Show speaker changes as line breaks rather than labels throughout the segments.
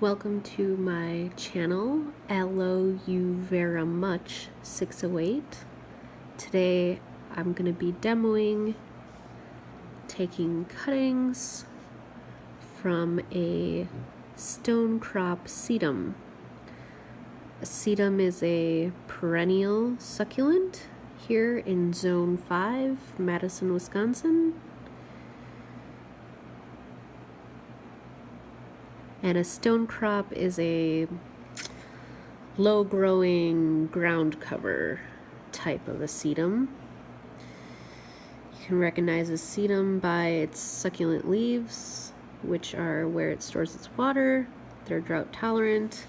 Welcome to my channel, Hello You Vera Much 608. Today I'm going to be demoing taking cuttings from a Stonecrop Sedum. A sedum is a perennial succulent here in Zone 5, Madison, Wisconsin. And a stonecrop is a low-growing ground cover type of a sedum. You can recognize a sedum by its succulent leaves, which are where it stores its water. They're drought tolerant,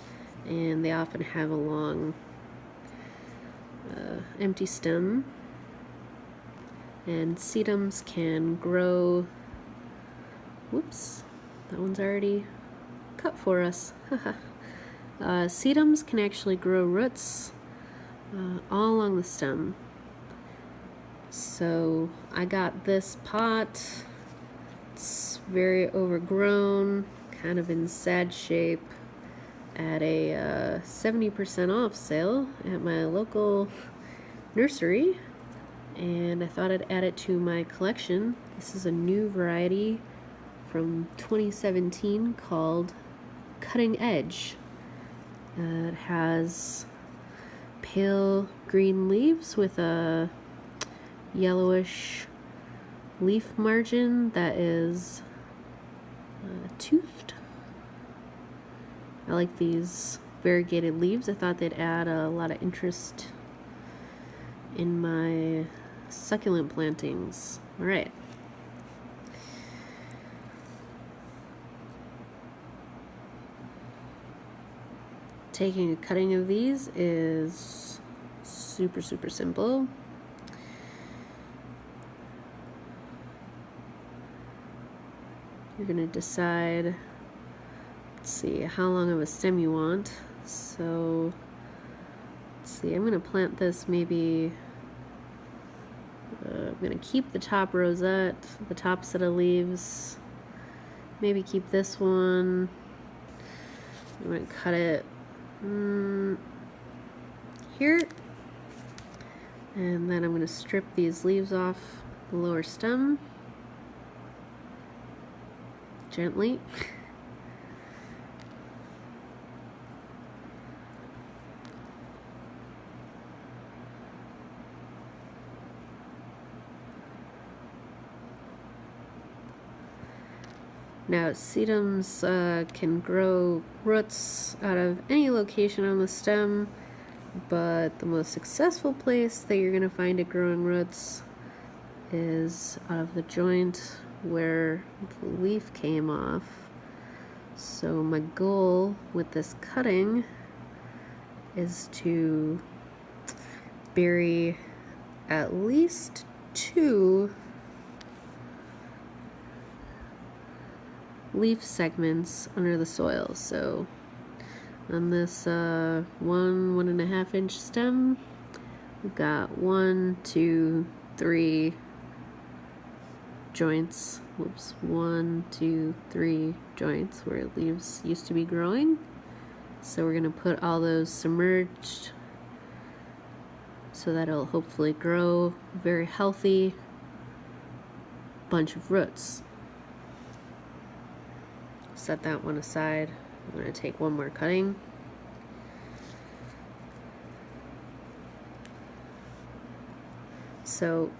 and they often have a long empty stem. And sedums can grow, whoops, that one's already cut for us. Sedums can actually grow roots all along the stem. So I got this pot. It's very overgrown, kind of in sad shape, at a 70% off sale at my local nursery, and I thought I'd add it to my collection. This is a new variety from 2017 called Cutting Edge. It has pale green leaves with a yellowish leaf margin that is toothed. I like these variegated leaves. I thought they'd add a lot of interest in my succulent plantings. All right. Taking a cutting of these is super simple. You're gonna decide, let's see, how long of a stem you want. So let's see, I'm gonna plant this maybe, I'm gonna keep the top rosette, the top set of leaves, maybe keep this one. I'm gonna cut it here, and then I'm going to strip these leaves off the lower stem gently. Now, sedums can grow roots out of any location on the stem, but the most successful place that you're going to find it growing roots is out of the joint where the leaf came off. So my goal with this cutting is to bury at least 2 leaf segments under the soil. So on this 1.5 inch stem, we've got 1, 2, 3 joints. Whoops, 1, 2, 3 joints where leaves used to be growing. So we're gonna put all those submerged so that it'll hopefully grow a very healthy bunch of roots. Set that one aside. I'm going to take one more cutting. So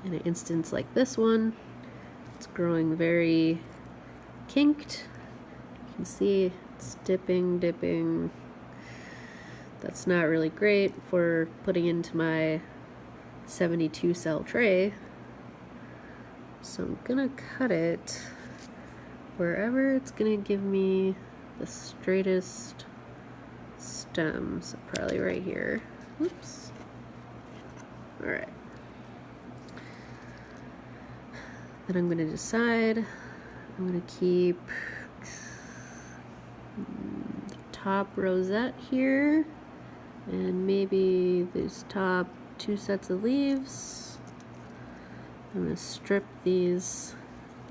in an instance like this one, it's growing very kinked. You can see it's dipping. That's not really great for putting into my 72 cell tray. So I'm going to cut it wherever it's gonna give me the straightest stem, so probably right here. Oops. All right. Then I'm gonna decide, I'm gonna keep the top rosette here, and maybe these top 2 sets of leaves. I'm gonna strip these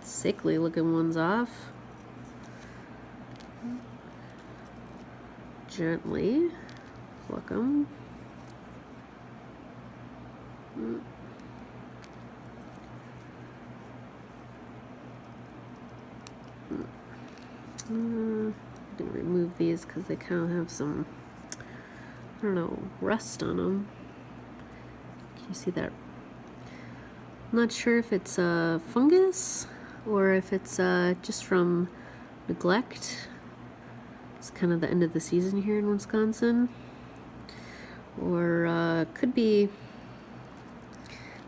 sickly looking ones off. gently pluck them. I'm gonna remove these because they kind of have some, I don't know, rust on them. Can you see that? I'm not sure if it's fungus or if it's just from neglect. It's kind of the end of the season here in Wisconsin. Or could be,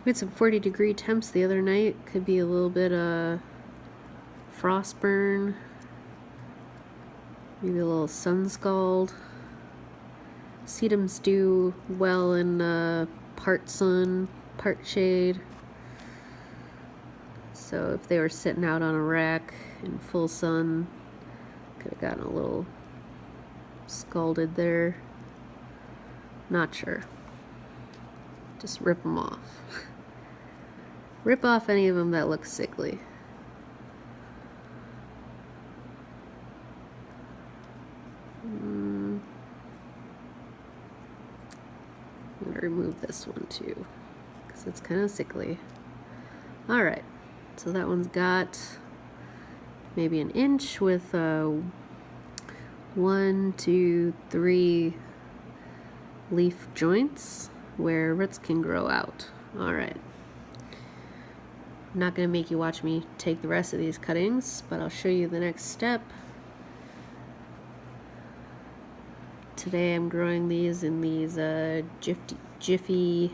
we had some 40-degree temps the other night. Could be a little bit of frost burn. Maybe a little sun scald. Sedums do well in part sun, part shade. So if they were sitting out on a rack in full sun, could have gotten a little scalded there. Not sure. Just rip them off. Rip off any of them that look sickly. I'm gonna remove this one too, because it's kind of sickly. Alright, so that one's got maybe an inch with 1, 2, 3 leaf joints where roots can grow out. Alright. I'm not going to make you watch me take the rest of these cuttings, but I'll show you the next step. Today I'm growing these in these Jiffy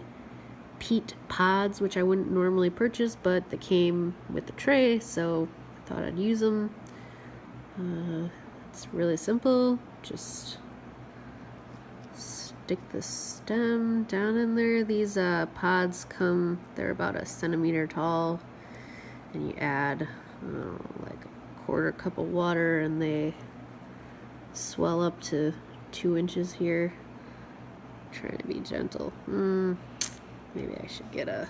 peat pods, which I wouldn't normally purchase, but they came with the tray, so I thought I'd use them. It's really simple. Just stick the stem down in there. These pods come, they're about 1 centimeter tall, and you add like a 1/4 cup of water, and they swell up to 2 inches here. I'm trying to be gentle. Maybe I should get a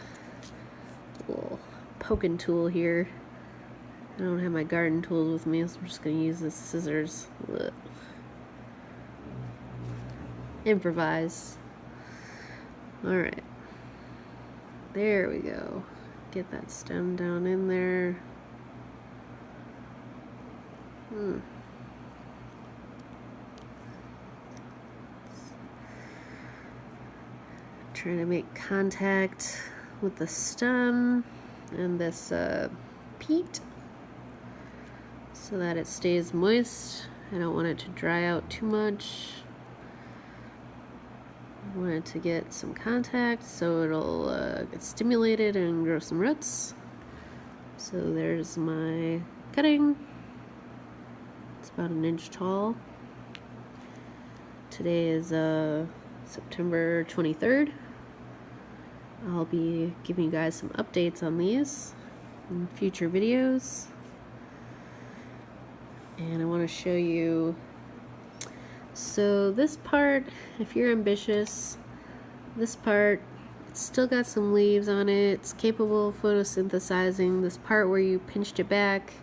little poking tool here. I don't have my garden tools with me, so I'm just going to use the scissors. Ugh. Improvise. Alright. There we go. Get that stem down in there. Trying to make contact with the stem and this peat so that it stays moist. I don't want it to dry out too much. I want it to get some contact so it'll get stimulated and grow some roots. So there's my cutting. It's about 1 inch tall. Today is September 23rd. I'll be giving you guys some updates on these in future videos. And I want to show you, so this part, if you're ambitious, this part, it's still got some leaves on it. It's capable of photosynthesizing. This part where you pinched it back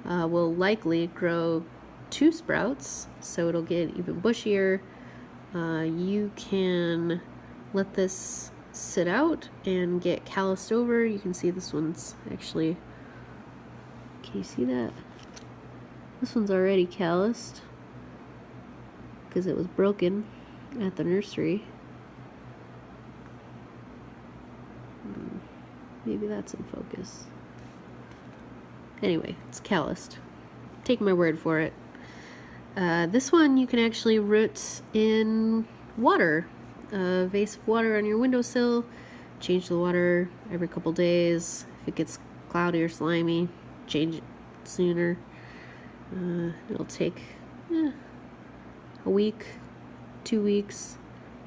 will likely grow 2 sprouts, so it'll get even bushier. You can let this sit out and get calloused over. You can see this one's actually, can you see that? This one's already calloused because it was broken at the nursery. Maybe that's in focus. Anyway, it's calloused. Take my word for it. This one you can actually root in water. A vase of water on your windowsill. Change the water every couple days. If it gets cloudy or slimy, change it sooner. It'll take a week, 2 weeks.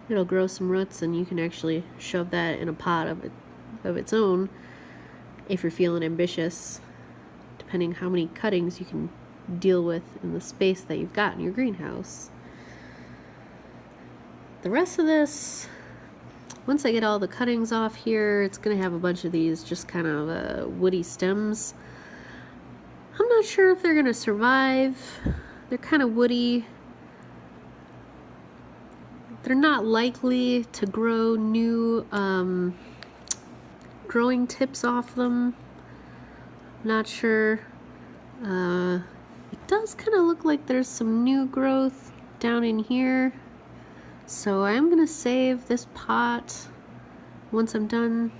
It'll grow some roots, and you can actually shove that in a pot of its own if you're feeling ambitious, depending how many cuttings you can deal with in the space that you've got in your greenhouse. The rest of this, once I get all the cuttings off here, it's going to have a bunch of these just kind of woody stems. I'm not sure if they're going to survive. They're kind of woody. they're not likely to grow new growing tips off them. Not sure. It does kind of look like there's some new growth down in here. So I'm gonna save this pot once I'm done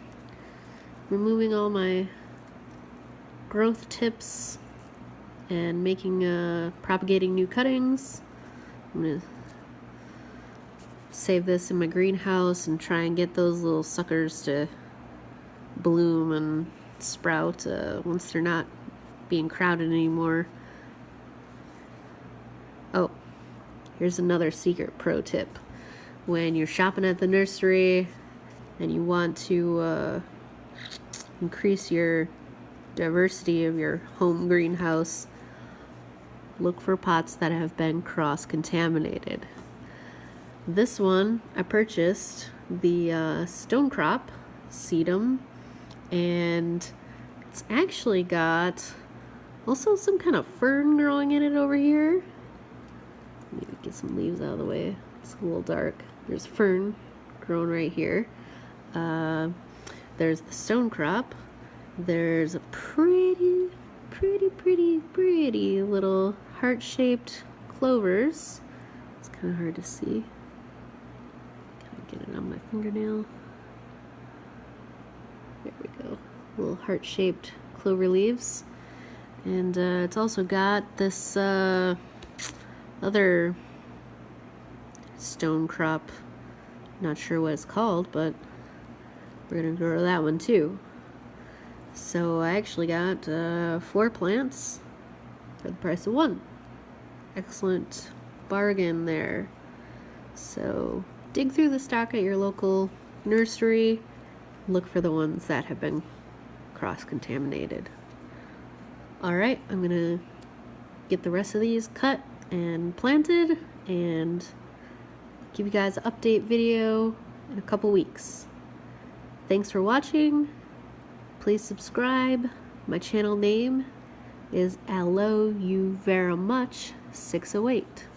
removing all my growth tips and making propagating new cuttings. I'm gonna save this in my greenhouse and try and get those little suckers to bloom and sprout once they're not being crowded anymore. Oh, here's another secret pro tip. When you're shopping at the nursery and you want to increase your diversity of your home greenhouse, look for pots that have been cross-contaminated. This one I purchased the Stonecrop Sedum, and it's actually got also some kind of fern growing in it over here. Let me get some leaves out of the way. It's a little dark. There's fern growing right here. There's the Stonecrop. There's a pretty little heart-shaped clovers. It's kind of hard to see. Can I get it on my fingernail? There we go. Little heart-shaped clover leaves. And it's also got this other Stonecrop. Not sure what it's called, but we're gonna grow that one too. So I actually got 4 plants for the price of 1. Excellent bargain there. So dig through the stock at your local nursery. Look for the ones that have been cross-contaminated. Alright, I'm gonna get the rest of these cut and planted and give you guys an update video in a couple weeks. Thanks for watching. Please subscribe. My channel name is Allo You Very Much 608.